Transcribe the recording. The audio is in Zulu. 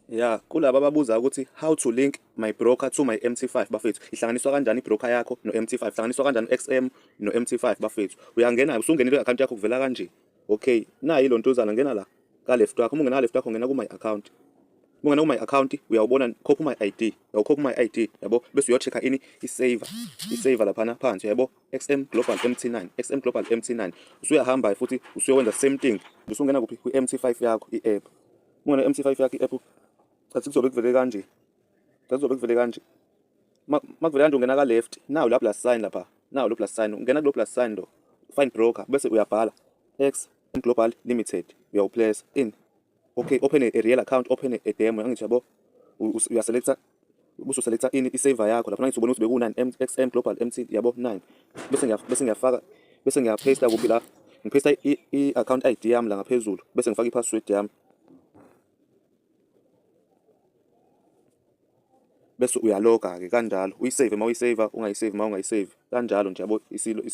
Ya, kulaba ababuza ukuthi how to link my broker to my MT5 bafethu. Ihlanganiswa kanjani ibroker yakho no-MT5? Ihlanganiswa kanjani u-XM no-MT5 bafethu? Uyangena usungenile i-account yakho kuvela kanje. Okay, nayi lontuzana ngena la ka left wakho. Uma ungena left wakho ngena ku my account. Uma ungena ku my account uyawubona khopha my ID. Uyawukhopha my ID, yabo? Bese uyo-check ini i-saver. I-saver lapha phansi, yabo? XM Global MT9, XM Global MT9. Usuyahamba futhi usuyowenza same thing. Bese ungena kuphi ku-MT5 yakho i-app. Uma ungena MT5 yakho i-app cathi kuzobe kuvele kanje. Cathi kuzobe kuvele kanje. Makuvele kanje ungena ka left. Nawu la plus sign lapha. Nawu lo plus sign. Ungena kulo plus sign lo. Find broker bese uyabhala XM Global Limited. Uyawuplace in. Okay, open a real account, open a demo. Angithi yabo uyaselecta ususelecta ini i-saver yakho lapha nangizobona ukuthi beku9 XM Global MT yabo 9. Bese ngiyafaka bese ngiyapaste kuphi la. Ngipaste i-account ID yami la ngaphezulu bese ngifaka i-password yami. Bese uyaloga-ke kanjalo uyisave uma uyisave ungayisave uma ungayisave kanjalo nje yabo isilog